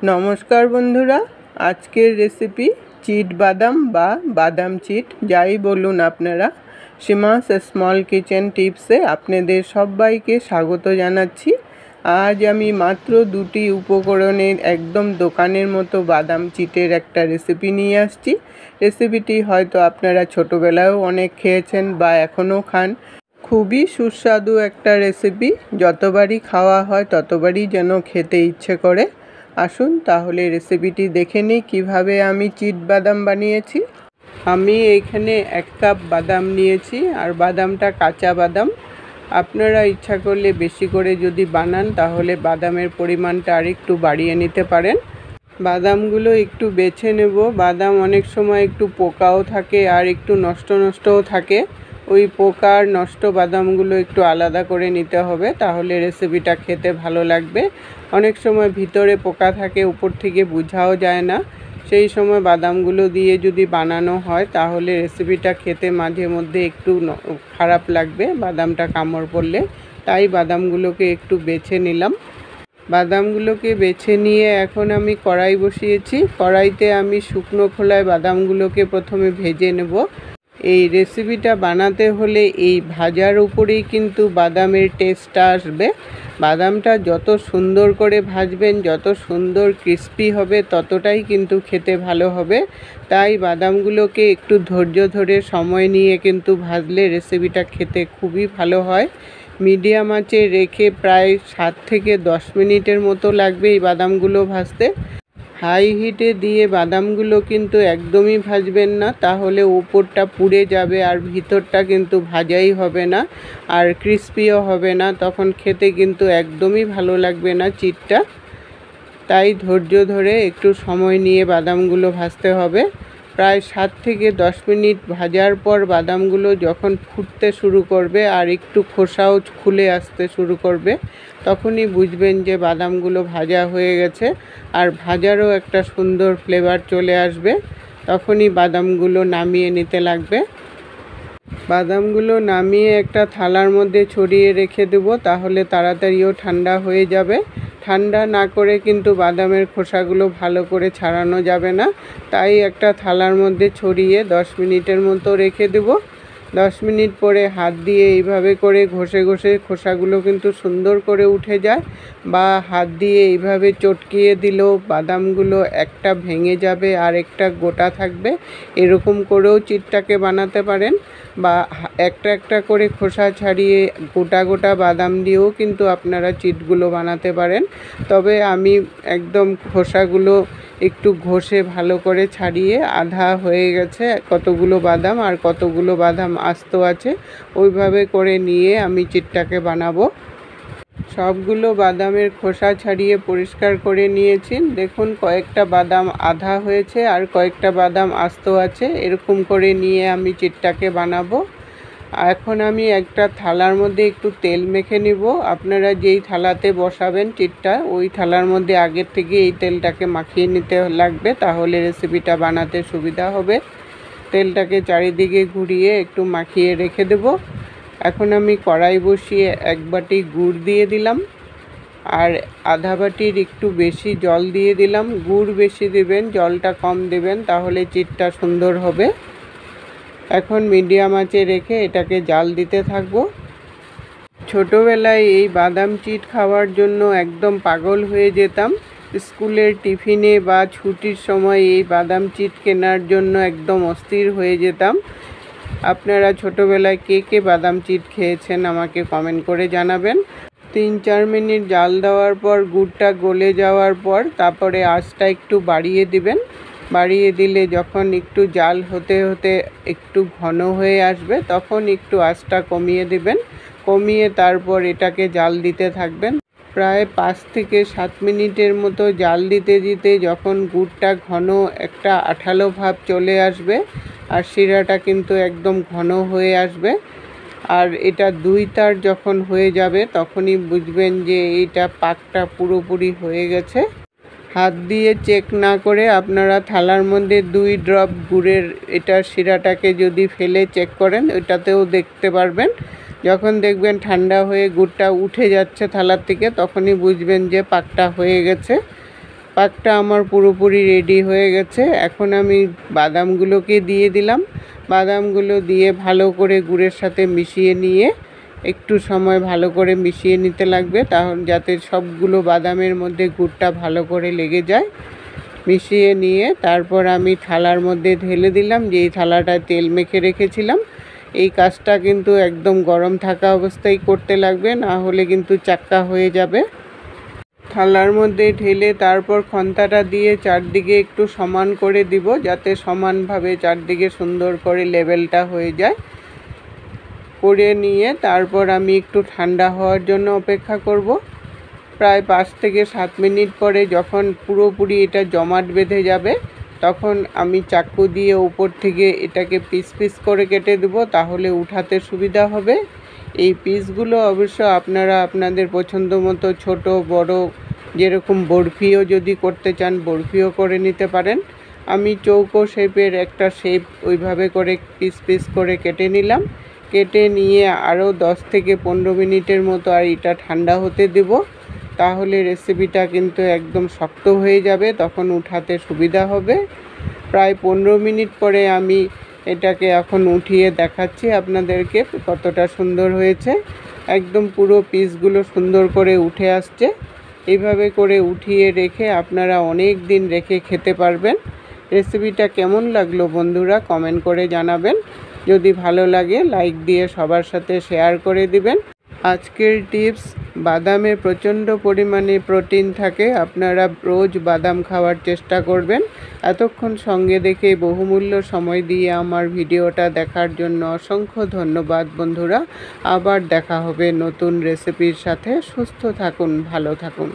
নমস্কার বন্ধুরা, আজকের রেসিপি চিট বাদাম বা বাদাম চিট যাই বলুন আপনারা। সীমাস স্মল কিচেন টিপসে আপনাদের সবাইকে স্বাগত জানাচ্ছি। আজ আমি মাত্র দুটি উপকরণের একদম দোকানের মতো বাদাম চিটের একটা রেসিপি নিয়ে আসছি। রেসিপিটি হয়তো আপনারা ছোটোবেলায়ও অনেক খেয়েছেন বা এখনও খান। খুবই সুস্বাদু একটা রেসিপি, যতবারই খাওয়া হয় ততবারই যেন খেতে ইচ্ছে করে। আসুন তাহলে রেসিপিটি দেখে নিই কীভাবে আমি চিট বাদাম বানিয়েছি। আমি এইখানে 1 কাপ বাদাম নিয়েছি, আর বাদামটা কাঁচা বাদাম। আপনারা ইচ্ছা করলে বেশি করে যদি বানান তাহলে বাদামের পরিমাণটা আর একটু বাড়িয়ে নিতে পারেন। বাদামগুলো একটু বেছে নেব। বাদাম অনেক সময় একটু পোকাও থাকে আর একটু নষ্টও থাকে। ওই পোকা আর নষ্ট বাদামগুলো একটু আলাদা করে নিতে হবে, তাহলে রেসিপিটা খেতে ভালো লাগবে। অনেক সময় ভিতরে পোকা থাকে, উপর থেকে বোঝাও যায় না। সেই সময় বাদামগুলো দিয়ে যদি বানানো হয় তাহলে রেসিপিটা খেতে মাঝে মধ্যে একটু খারাপ লাগবে, বাদামটা কামড় পড়লে। তাই বাদামগুলোকে একটু বেছে নিলাম। বাদামগুলোকে বেছে নিয়ে এখন আমি কড়াই বসিয়েছি। কড়াইতে আমি শুকনো খোলায় বাদামগুলোকে প্রথমে ভেজে নেব। এই রেসিপিটা বানাতে হলে এই ভাজার উপরেই কিন্তু বাদামের টেস্টটা আসবে। বাদামটা যত সুন্দর করে ভাজবেন, যত সুন্দর ক্রিস্পি হবে, ততটাই কিন্তু খেতে ভালো হবে। তাই বাদামগুলোকে একটু ধৈর্য ধরে সময় নিয়ে কিন্তু ভাজলে রেসিপিটা খেতে খুবই ভালো হয়। মিডিয়াম আঁচে রেখে প্রায় 7 থেকে 10 মিনিটের মতো লাগবে এই বাদামগুলো ভাজতে। হাই হিটে দিয়ে বাদামগুলো কিন্তু একদমই ভাজবেন না, তাহলে উপরটা পুড়ে যাবে আর ভিতরটা কিন্তু ভাজাই হবে না আর ক্রিস্পিও হবে না। তখন খেতে কিন্তু একদমই ভালো লাগবে না চিটটা। তাই ধৈর্য ধরে একটু সময় নিয়ে বাদামগুলো ভাজতে হবে। প্রায় 7 থেকে 10 মিনিট ভাজার পর বাদামগুলো যখন ফুটতে শুরু করবে আর একটু খোসাও খুলে আসতে শুরু করবে, তখনই বুঝবেন যে বাদামগুলো ভাজা হয়ে গেছে আর ভাজারও একটা সুন্দর ফ্লেভার চলে আসবে। তখনই বাদামগুলো নামিয়ে নিতে লাগবে। বাদামগুলো নামিয়ে একটা থালার মধ্যে ছড়িয়ে রেখে দেবো, তাহলে তাড়াতাড়িও ঠান্ডা হয়ে যাবে। ঠান্ডা না করে কিন্তু বাদামের খোসাগুলো ভালো করে ছাড়ানো যাবে না। তাই একটা থালার মধ্যে ছড়িয়ে 10 মিনিটের মতো রেখে দেবো। 10 মিনিট পরে হাত দিয়ে এইভাবে করে ঘষে খোসাগুলো কিন্তু সুন্দর করে উঠে যায়, বা হাত দিয়ে এইভাবে চটকিয়ে দিলেও বাদামগুলো একটা ভেঙে যাবে আর একটা গোটা থাকবে। এরকম করেও চিটটাকে বানাতে পারেন, বা একটা করে খোসা ছাড়িয়ে গোটা বাদাম দিয়েও কিন্তু আপনারা চিটগুলো বানাতে পারেন। তবে আমি একদম খোসাগুলো একটু ঘষে ভালো করে ছাড়িয়ে, আধা হয়ে গেছে কতগুলো বাদাম আর কতগুলো বাদাম আস্ত আছে, ওইভাবে করে নিয়ে আমি চিটটাকে বানাবো। সবগুলো বাদামের খোসা ছাড়িয়ে পরিষ্কার করে নিয়েছি। দেখুন, কয়েকটা বাদাম আধা হয়েছে আর কয়েকটা বাদাম আস্ত আছে। এরকম করে নিয়ে আমি চিটটাকে বানাবো। এখন আমি একটা থালার মধ্যে একটু তেল মেখে নিব। আপনারা যেই থালাতে বসাবেন চিটটা, ওই থালার মধ্যে আগের থেকে এই তেলটাকে মাখিয়ে নিতে লাগবে, তাহলে রেসিপিটা বানাতে সুবিধা হবে। তেলটাকে চারিদিকে ঘুরিয়ে একটু মাখিয়ে রেখে দেব। এখন আমি কড়াই বসিয়ে 1 বাটি গুড় দিয়ে দিলাম, আর আধা বাটির একটু বেশি জল দিয়ে দিলাম। গুড় বেশি দেবেন, জলটা কম দেবেন, তাহলে চিটটা সুন্দর হবে। এখন মিডিয়াম আঁচে রেখে এটাকে জাল দিতে থাকবো। ছোটোবেলায় এই বাদাম চিট খাওয়ার জন্য একদম পাগল হয়ে যেতাম। স্কুলের টিফিনে বা ছুটির সময় এই বাদাম চিট কেনার জন্য একদম অস্থির হয়ে যেতাম। আপনারা ছোটোবেলায় কে বাদাম চিট খেয়েছেন আমাকে কমেন্ট করে জানাবেন। 3-4 মিনিট জাল দেওয়ার পর গুড়টা গলে যাওয়ার পর তারপরে আঁচটা একটু বাড়িয়ে দিবেন। বাড়িয়ে দিলে যখন একটু জাল হতে একটু ঘন হয়ে আসবে, তখন একটু আঁচটা কমিয়ে দিবেন। কমিয়ে তারপর এটাকে জাল দিতে থাকবেন। প্রায় 5 থেকে 7 মিনিটের মতো জাল দিতে যখন গুড়টা ঘন একটা আঠালো ভাব চলে আসবে আর শিরাটা কিন্তু একদম ঘন হয়ে আসবে, আর এটা 2 তার যখন হয়ে যাবে, তখনই বুঝবেন যে এইটা পাকটা পুরোপুরি হয়ে গেছে। হাত দিয়ে চেক না করে আপনারা থালার মধ্যে 2 ড্রপ গুড়ের শিরাটাকে যদি ফেলে চেক করেন, ওইটাতেও দেখতে পারবেন। যখন দেখবেন ঠান্ডা হয়ে গুড়টা উঠে যাচ্ছে থালার থেকে, তখনই বুঝবেন যে পাকটা হয়ে গেছে। পাকটা আমার পুরোপুরি রেডি হয়ে গেছে। এখন আমি বাদামগুলোকে দিয়ে দিলাম। বাদামগুলো দিয়ে ভালো করে গুড়ের সাথে মিশিয়ে নিয়ে একটু সময় ভালো করে মিশিয়ে নিতে লাগবে, তাহলে যাতে সবগুলো বাদামের মধ্যে গুড়টা ভালো করে লেগে যায়। মিশিয়ে নিয়ে তারপর আমি থালার মধ্যে ঢেলে দিলাম, যেই থালাটায় তেল মেখে রেখেছিলাম। এই কাজটা কিন্তু একদম গরম থাকা অবস্থায় করতে লাগবে, না হলে কিন্তু চাক্কা হয়ে যাবে। থালার মধ্যে ঢেলে তারপর খন্তাটা দিয়ে চারদিকে একটু সমান করে দিব, যাতে সমানভাবে চারদিকে সুন্দর করে লেবেলটা হয়ে যায়। করে নিয়ে তারপর আমি একটু ঠান্ডা হওয়ার জন্য অপেক্ষা করব। প্রায় 5 থেকে 7 মিনিট পরে যখন পুরোপুরি এটা জমাট বেঁধে যাবে, তখন আমি চাকু দিয়ে উপর থেকে এটাকে পিস পিস করে কেটে দেব, তাহলে উঠাতে সুবিধা হবে। এই পিসগুলো অবশ্য আপনারা আপনাদের পছন্দ মতো ছোট বড়, যেরকম বরফিও যদি করতে চান বরফিও করে নিতে পারেন। আমি চৌকো শেপের একটা শেপ ওইভাবে করে পিস পিস করে কেটে নিলাম। কেটে নিয়ে আরও 10 থেকে 15 মিনিটের মতো আর এটা ঠান্ডা হতে দেব, তাহলে রেসিপিটা কিন্তু একদম শক্ত হয়ে যাবে, তখন উঠাতে সুবিধা হবে। প্রায় 15 মিনিট পরে আমি এটাকে এখন উঠিয়ে দেখাচ্ছি আপনাদেরকে কতটা সুন্দর হয়েছে। একদম পুরো পিসগুলো সুন্দর করে উঠে আসছে। এইভাবে করে উঠিয়ে রেখে আপনারা অনেক দিন রেখে খেতে পারবেন। রেসিপিটা কেমন লাগলো বন্ধুরা কমেন্ট করে জানাবেন। যদি ভালো লাগে লাইক দিয়ে সবার সাথে শেয়ার করে দিবেন। আজকের টিপস, বাদামে প্রচণ্ড পরিমাণে প্রোটিন থাকে, আপনারা রোজ বাদাম খাওয়ার চেষ্টা করবেন। এতক্ষণ সঙ্গে দেখে বহুমূল্য সময় দিয়ে আমার ভিডিওটা দেখার জন্য অসংখ্য ধন্যবাদ বন্ধুরা। আবার দেখা হবে নতুন রেসিপির সাথে। সুস্থ থাকুন, ভালো থাকুন।